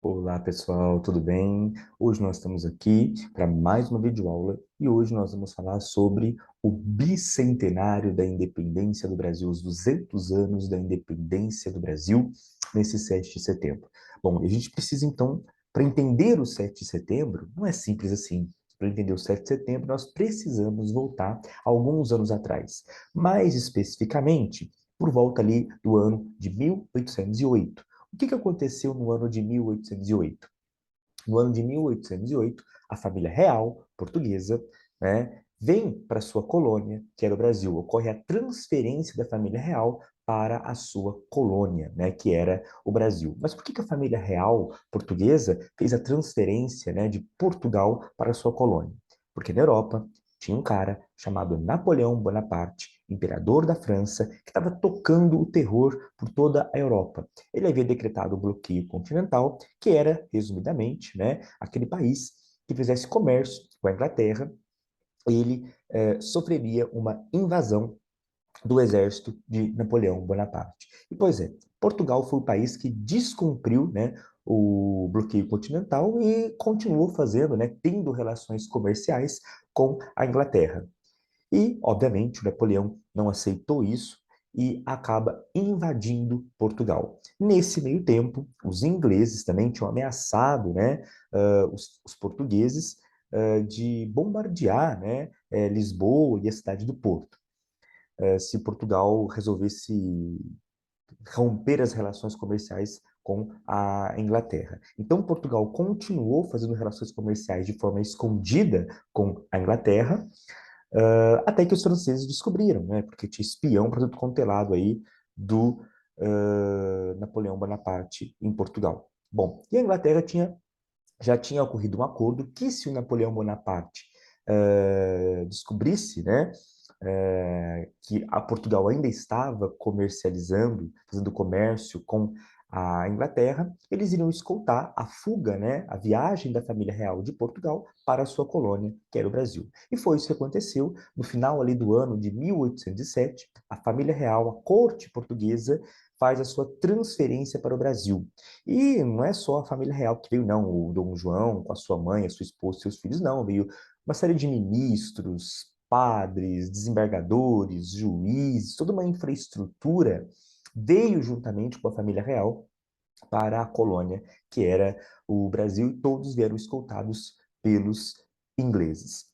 Olá pessoal, tudo bem? Hoje nós estamos aqui para mais uma videoaula e hoje nós vamos falar sobre o bicentenário da independência do Brasil, os 200 anos da independência do Brasil nesse 7 de setembro. Bom, a gente precisa então, para entender o 7 de setembro, não é simples assim. Para entender o 7 de setembro, nós precisamos voltar alguns anos atrás, mais especificamente por volta ali do ano de 1808. O que aconteceu no ano de 1808? No ano de 1808, a família real portuguesa, né, vem para sua colônia, que era o Brasil. Ocorre a transferência da família real para a sua colônia, né, que era o Brasil. Mas por que a família real portuguesa fez a transferência, né, de Portugal para a sua colônia? Porque na Europa tinha um cara chamado Napoleão Bonaparte, imperador da França, que estava tocando o terror por toda a Europa. Ele havia decretado o bloqueio continental, que era, resumidamente, né, aquele país que fizesse comércio com a Inglaterra, ele sofreria uma invasão do exército de Napoleão Bonaparte. E, pois é, Portugal foi o país que descumpriu, né, o bloqueio continental e continuou fazendo, né, tendo relações comerciais com a Inglaterra. E, obviamente, o Napoleão não aceitou isso e acaba invadindo Portugal. Nesse meio tempo, os ingleses também tinham ameaçado, né, os portugueses de bombardear, né, Lisboa e a cidade do Porto, se Portugal resolvesse romper as relações comerciais com a Inglaterra. Então, Portugal continuou fazendo relações comerciais de forma escondida com a Inglaterra, até que os franceses descobriram, né? Porque tinha espião para tudo quanto é lado aí do Napoleão Bonaparte em Portugal. Bom, e a Inglaterra já tinha ocorrido um acordo que se o Napoleão Bonaparte descobrisse, né, que a Portugal ainda estava comercializando, fazendo comércio com a Inglaterra, eles iriam escoltar a fuga, né, a viagem da família real de Portugal para a sua colônia, que era o Brasil. E foi isso que aconteceu. No final ali do ano de 1807, a família real, a corte portuguesa, faz a sua transferência para o Brasil. E não é só a família real que veio, não. O Dom João, com a sua mãe, a sua esposa, seus filhos, não. Veio uma série de ministros, padres, desembargadores, juízes, toda uma infraestrutura veio juntamente com a família real para a colônia, que era o Brasil, e todos vieram escoltados pelos ingleses.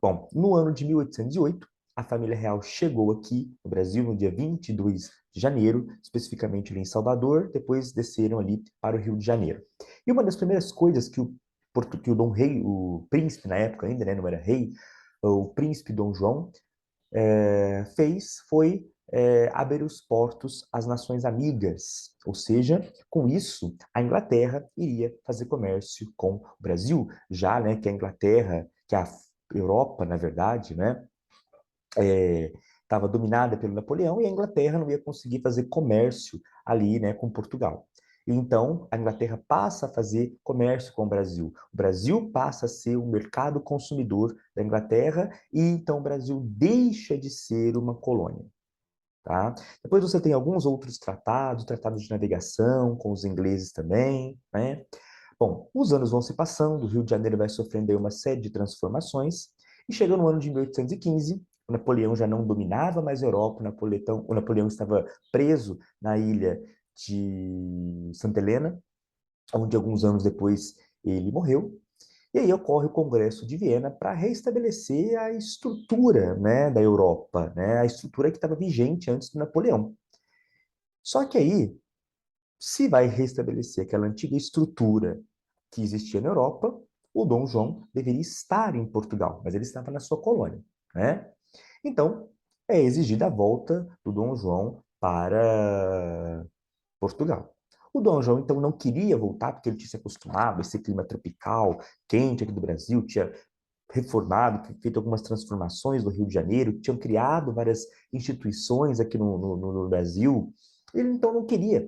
Bom, no ano de 1808, a família real chegou aqui no Brasil no dia 22 de janeiro, especificamente ali em Salvador, depois desceram ali para o Rio de Janeiro. E uma das primeiras coisas que o Dom Rei, o príncipe na época ainda, né, não era rei, o príncipe Dom João, fez foi abrir os portos às nações amigas, ou seja, com isso a Inglaterra iria fazer comércio com o Brasil, já, né, que a Inglaterra, que a Europa, na verdade, né, estava dominada pelo Napoleão e a Inglaterra não ia conseguir fazer comércio ali, né, com Portugal. E então, a Inglaterra passa a fazer comércio com o Brasil. O Brasil passa a ser o mercado consumidor da Inglaterra e então o Brasil deixa de ser uma colônia. Tá? Depois você tem alguns outros tratados, tratados de navegação com os ingleses também, né? Bom, os anos vão se passando, o Rio de Janeiro vai sofrendo aí uma série de transformações, e chegou no ano de 1815, o Napoleão já não dominava mais a Europa, o Napoleão estava preso na ilha de Santa Helena, onde alguns anos depois ele morreu, e aí ocorre o Congresso de Viena para restabelecer a estrutura, né, da Europa, né, a estrutura que estava vigente antes do Napoleão. Só que aí, se vai restabelecer aquela antiga estrutura que existia na Europa, o Dom João deveria estar em Portugal, mas ele estava na sua colônia, né? Então, é exigida a volta do Dom João para Portugal. O Dom João, então, não queria voltar porque ele tinha se acostumado a esse clima tropical, quente aqui do Brasil, tinha reformado, feito algumas transformações no Rio de Janeiro, tinham criado várias instituições aqui no Brasil. Ele, então, não queria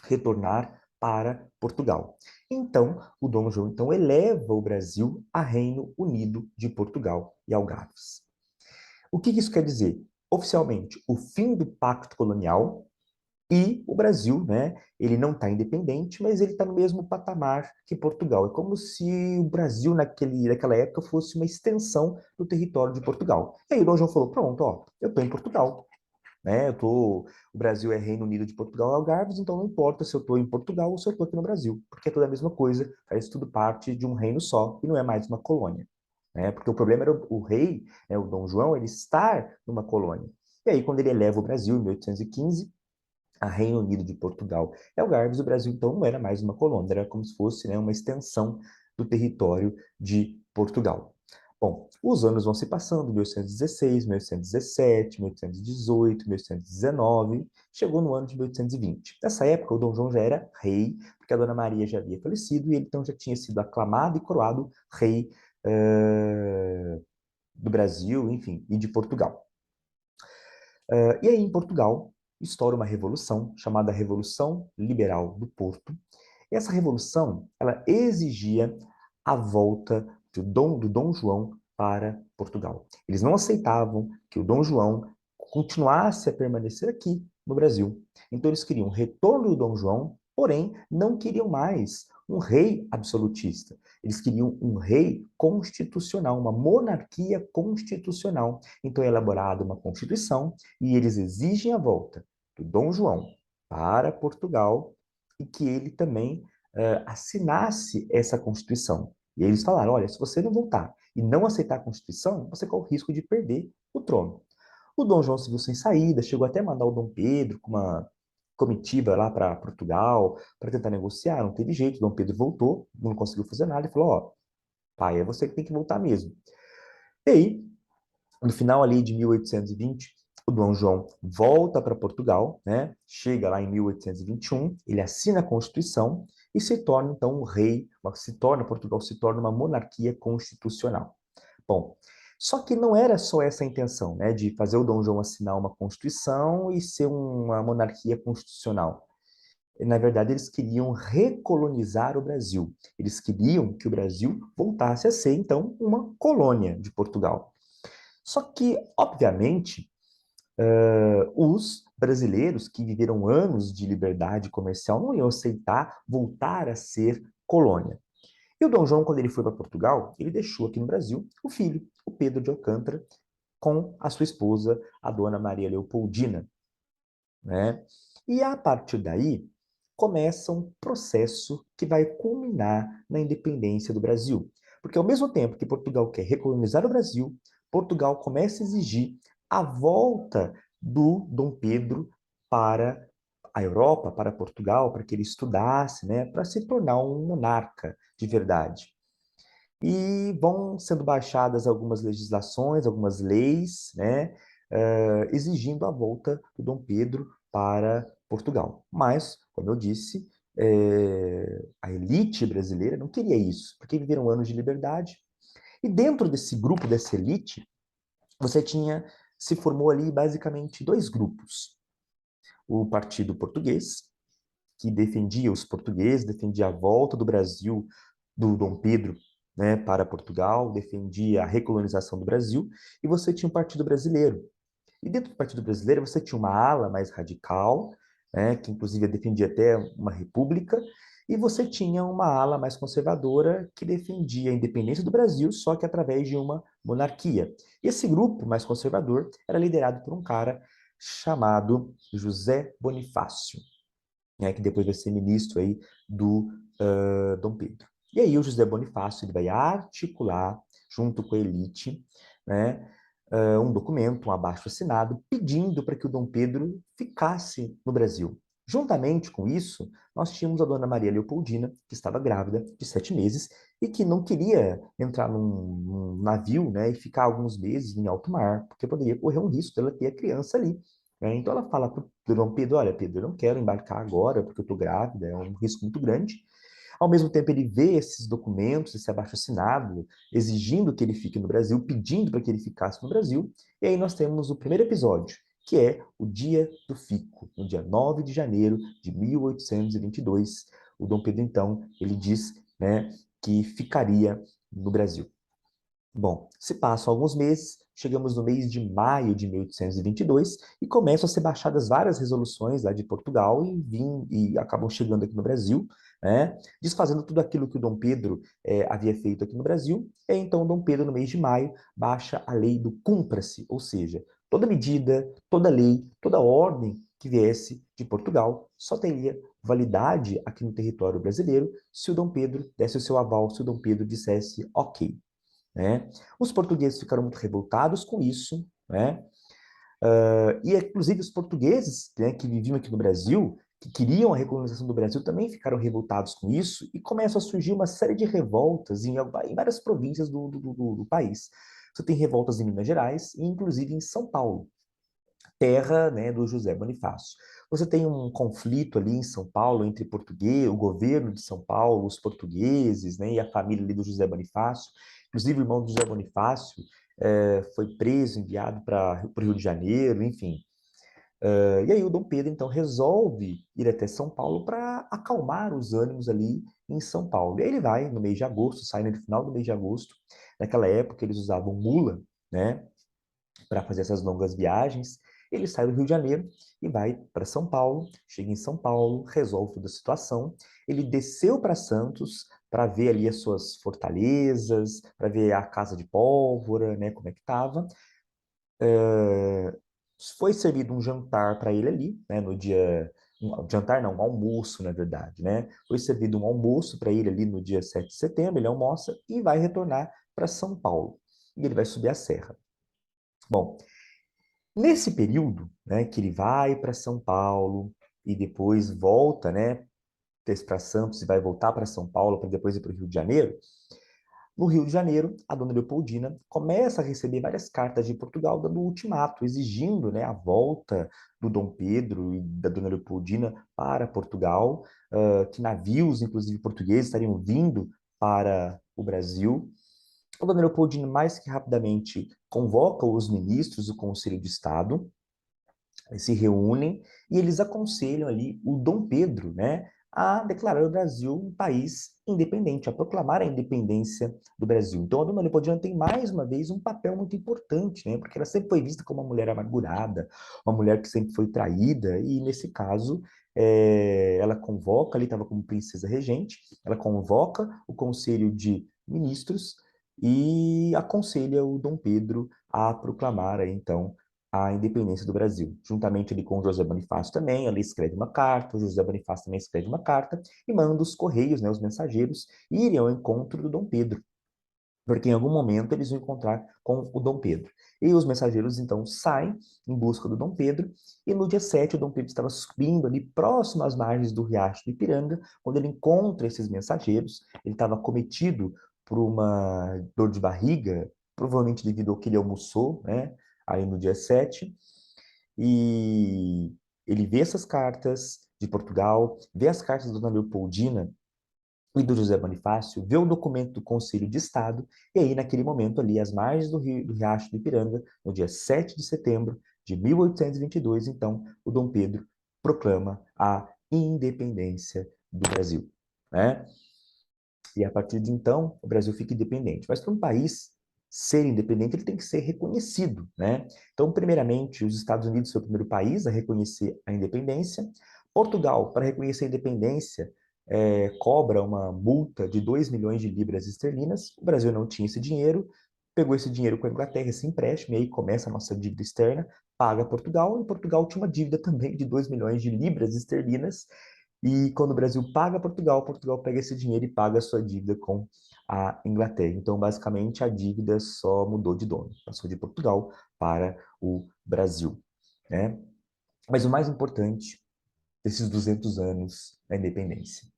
retornar para Portugal. Então, o Dom João então eleva o Brasil a Reino Unido de Portugal e Algarves. O que isso quer dizer? Oficialmente, o fim do pacto colonial E o Brasil, né, ele não está independente, mas ele está no mesmo patamar que Portugal. É como se o Brasil, naquela época, fosse uma extensão do território de Portugal. E aí o Dom João falou, pronto, ó, eu estou em Portugal, né? O Brasil é Reino Unido de Portugal e Algarves, então não importa se eu estou em Portugal ou se eu estou aqui no Brasil, porque é tudo a mesma coisa, faz tudo parte de um reino só e não é mais uma colônia, né? Porque o problema era o rei, né, o Dom João, ele estar numa colônia. E aí, quando ele eleva o Brasil, em 1815, a Reino Unido de Portugal e Algarves, o Brasil então não era mais uma colônia, era como se fosse, né, uma extensão do território de Portugal. Bom, os anos vão se passando, 1816, 1817, 1818, 1819, chegou no ano de 1820. Nessa época, o Dom João já era rei, porque a Dona Maria já havia falecido e ele então já tinha sido aclamado e coroado rei do Brasil, enfim, e de Portugal. E aí, em Portugal, estoura uma revolução chamada Revolução Liberal do Porto. E essa revolução, ela exigia a volta do Dom João para Portugal. Eles não aceitavam que o Dom João continuasse a permanecer aqui no Brasil. Então, eles queriam o retorno do Dom João, porém, não queriam mais um rei absolutista. Eles queriam um rei constitucional, uma monarquia constitucional. Então, é elaborada uma constituição e eles exigem a volta do Dom João para Portugal e que ele também assinasse essa Constituição. E aí eles falaram, olha, se você não voltar e não aceitar a Constituição, você corre o risco de perder o trono. O Dom João se viu sem saída, chegou até a mandar o Dom Pedro com uma comitiva lá para Portugal para tentar negociar, não teve jeito, o Dom Pedro voltou, não conseguiu fazer nada e falou, ó, pai, é você que tem que voltar mesmo. E aí, no final ali de 1820, o Dom João volta para Portugal, né? Chega lá em 1821, ele assina a Constituição e se torna então um rei, Portugal se torna uma monarquia constitucional. Bom, só que não era só essa a intenção, né, de fazer o Dom João assinar uma Constituição e ser uma monarquia constitucional. Na verdade, eles queriam recolonizar o Brasil. Eles queriam que o Brasil voltasse a ser, então, uma colônia de Portugal. Só que, obviamente, os brasileiros que viveram anos de liberdade comercial não iam aceitar voltar a ser colônia. E o Dom João, quando ele foi para Portugal, ele deixou aqui no Brasil o filho, o Pedro de Alcântara, com a sua esposa, a Dona Maria Leopoldina, né? E a partir daí começa um processo que vai culminar na independência do Brasil. Porque ao mesmo tempo que Portugal quer recolonizar o Brasil, Portugal começa a exigir a volta do Dom Pedro para a Europa, para Portugal, para que ele estudasse, né, para se tornar um monarca de verdade. E vão sendo baixadas algumas legislações, algumas leis, né, exigindo a volta do Dom Pedro para Portugal. Mas, como eu disse, a elite brasileira não queria isso, porque viveram anos de liberdade. E dentro desse grupo, dessa elite, se formou ali basicamente dois grupos. O Partido Português, que defendia os portugueses, defendia a volta do Brasil, do Dom Pedro, né, para Portugal, defendia a recolonização do Brasil, e você tinha o Partido Brasileiro. E dentro do Partido Brasileiro você tinha uma ala mais radical, né, que inclusive defendia até uma república, e você tinha uma ala mais conservadora que defendia a independência do Brasil, só que através de uma monarquia. E esse grupo mais conservador era liderado por um cara chamado José Bonifácio, né, que depois vai ser ministro aí do Dom Pedro. E aí o José Bonifácio ele vai articular, junto com a elite, né, um documento, um abaixo-assinado, pedindo para que o Dom Pedro ficasse no Brasil. Juntamente com isso, nós tínhamos a Dona Maria Leopoldina, que estava grávida de 7 meses e que não queria entrar num navio, né, e ficar alguns meses em alto mar, porque poderia correr um risco dela ter a criança ali. Então ela fala para o Dom Pedro, olha, Pedro, eu não quero embarcar agora porque eu estou grávida, é um risco muito grande. Ao mesmo tempo, ele vê esses documentos, esse abaixo-assinado, exigindo que ele fique no Brasil, pedindo para que ele ficasse no Brasil. E aí nós temos o primeiro episódio, que é o Dia do Fico, no dia 9 de janeiro de 1822. O Dom Pedro, então, ele diz, né, que ficaria no Brasil. Bom, se passam alguns meses, chegamos no mês de maio de 1822 e começam a ser baixadas várias resoluções lá de Portugal e acabam chegando aqui no Brasil, né, desfazendo tudo aquilo que o Dom Pedro havia feito aqui no Brasil. E então Dom Pedro, no mês de maio, baixa a lei do Cumpra-se, ou seja, toda medida, toda lei, toda ordem que viesse de Portugal só teria validade aqui no território brasileiro se o Dom Pedro desse o seu aval, se o Dom Pedro dissesse ok, né? Os portugueses ficaram muito revoltados com isso, né? E, inclusive, os portugueses, né, que viviam aqui no Brasil, que queriam a recolonização do Brasil, também ficaram revoltados com isso e começam a surgir uma série de revoltas em várias províncias do país. Você tem revoltas em Minas Gerais e, inclusive, em São Paulo, terra, né, do José Bonifácio. Você tem um conflito ali em São Paulo entre português, o governo de São Paulo, os portugueses, né, e a família ali do José Bonifácio. Inclusive, o irmão do José Bonifácio foi preso, enviado para o Rio de Janeiro, enfim. E aí o Dom Pedro, então, resolve ir até São Paulo para acalmar os ânimos ali em São Paulo. E aí ele vai no mês de agosto, sai no final do mês de agosto. Naquela época, eles usavam mula, né, para fazer essas longas viagens. Ele sai do Rio de Janeiro e vai para São Paulo, chega em São Paulo, resolve toda a situação. Ele desceu para Santos para ver ali as suas fortalezas, para ver a Casa de Pólvora, né, como é que estava. Foi servido um jantar para ele ali, né, no dia. Jantar não, um almoço, na verdade, né? Foi servido um almoço para ele ali no dia 7 de setembro, ele almoça e vai retornar para São Paulo. E ele vai subir a serra. Bom, nesse período, né, que ele vai para São Paulo e depois volta, né, para Santos e vai voltar para São Paulo para depois ir para o Rio de Janeiro, no Rio de Janeiro, a dona Leopoldina começa a receber várias cartas de Portugal dando um ultimato, exigindo, né, a volta do Dom Pedro e da dona Leopoldina para Portugal, que navios, inclusive portugueses, estariam vindo para o Brasil. A dona Leopoldina, mais que rapidamente, convoca os ministros do Conselho de Estado, se reúnem e eles aconselham ali o Dom Pedro, né, a declarar o Brasil um país independente, a proclamar a independência do Brasil. Então, a Dona Leopoldina tem mais uma vez um papel muito importante, né, porque ela sempre foi vista como uma mulher amargurada, uma mulher que sempre foi traída e nesse caso ela convoca, ali estava como princesa regente, ela convoca o Conselho de Ministros e aconselha o Dom Pedro a proclamar então a independência do Brasil. Juntamente ali com o José Bonifácio também, ele escreve uma carta, o José Bonifácio também escreve uma carta e manda os correios, né, os mensageiros, irem ao encontro do Dom Pedro, porque em algum momento eles vão encontrar com o Dom Pedro. E os mensageiros então saem em busca do Dom Pedro, e no dia 7 o Dom Pedro estava subindo ali próximo às margens do Riacho do Ipiranga, quando ele encontra esses mensageiros, ele estava cometido por uma dor de barriga, provavelmente devido ao que ele almoçou, né, aí no dia 7, e ele vê essas cartas de Portugal, vê as cartas da Dona Leopoldina e do José Bonifácio, vê o documento do Conselho de Estado, e aí, naquele momento ali, às margens do Riacho do Ipiranga, no dia 7 de setembro de 1822, então, o Dom Pedro proclama a independência do Brasil, né? E a partir de então, o Brasil fica independente. Mas para um país ser independente, ele tem que ser reconhecido, né? Então, primeiramente, os Estados Unidos foi o primeiro país a reconhecer a independência. Portugal, para reconhecer a independência, cobra uma multa de 2 milhões de libras esterlinas. O Brasil não tinha esse dinheiro, pegou esse dinheiro com a Inglaterra, esse empréstimo, e aí começa a nossa dívida externa, paga Portugal, e Portugal tinha uma dívida também de 2 milhões de libras esterlinas, e quando o Brasil paga Portugal, Portugal pega esse dinheiro e paga a sua dívida com a Inglaterra. Então, basicamente, a dívida só mudou de dono, passou de Portugal para o Brasil, né? Mas o mais importante desses 200 anos da independência,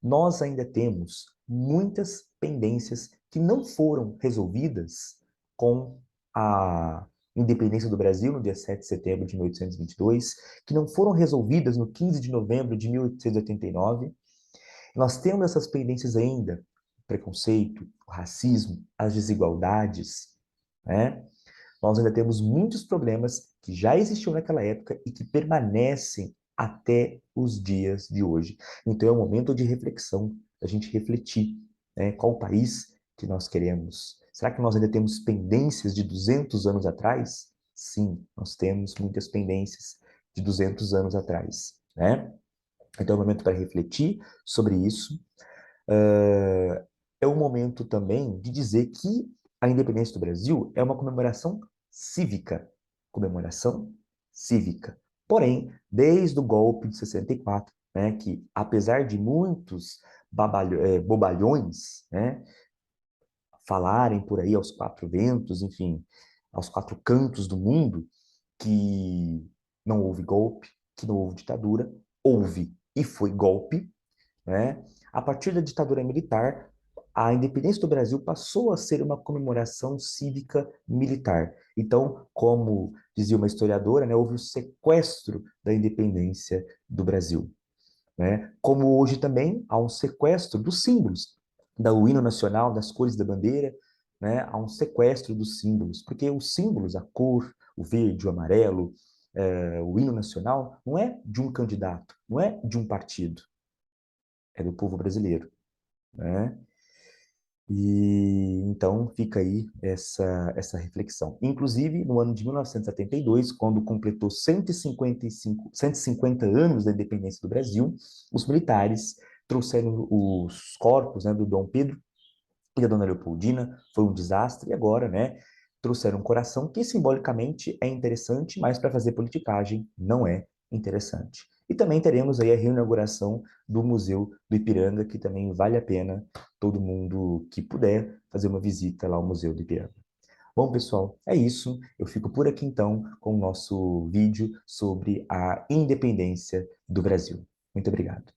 nós ainda temos muitas pendências que não foram resolvidas com a independência do Brasil no dia 7 de setembro de 1822, que não foram resolvidas no 15 de novembro de 1889. Nós temos essas pendências ainda, o preconceito, o racismo, as desigualdades, né? Nós ainda temos muitos problemas que já existiam naquela época e que permanecem até os dias de hoje. Então é um momento de reflexão, da gente refletir, né, qual o país que nós queremos, Será que nós ainda temos pendências de 200 anos atrás? Sim, nós temos muitas pendências de 200 anos atrás, né? Então é um momento para refletir sobre isso. É um momento também de dizer que a independência do Brasil é uma comemoração cívica. Comemoração cívica. Porém, desde o golpe de 64, né, que apesar de muitos bobalhões, né, falarem por aí aos quatro ventos, enfim, aos quatro cantos do mundo, que não houve golpe, que não houve ditadura, houve e foi golpe, né? A partir da ditadura militar, a independência do Brasil passou a ser uma comemoração cívica militar. Então, como dizia uma historiadora, né, houve o sequestro da independência do Brasil, né? Como hoje também há um sequestro dos símbolos, do hino nacional, das cores da bandeira, né? Há um sequestro dos símbolos, porque os símbolos, a cor, o verde, o amarelo, o hino nacional, não é de um candidato, não é de um partido, é do povo brasileiro, né? E então fica aí essa reflexão. Inclusive, no ano de 1972, quando completou 150 anos da independência do Brasil, os militares trouxeram os corpos, né, do Dom Pedro e da Dona Leopoldina, foi um desastre, e agora, né, trouxeram um coração que simbolicamente é interessante, mas para fazer politicagem não é interessante. E também teremos aí a reinauguração do Museu do Ipiranga, que também vale a pena todo mundo que puder fazer uma visita lá ao Museu do Ipiranga. Bom, pessoal, é isso. Eu fico por aqui então com o nosso vídeo sobre a independência do Brasil. Muito obrigado.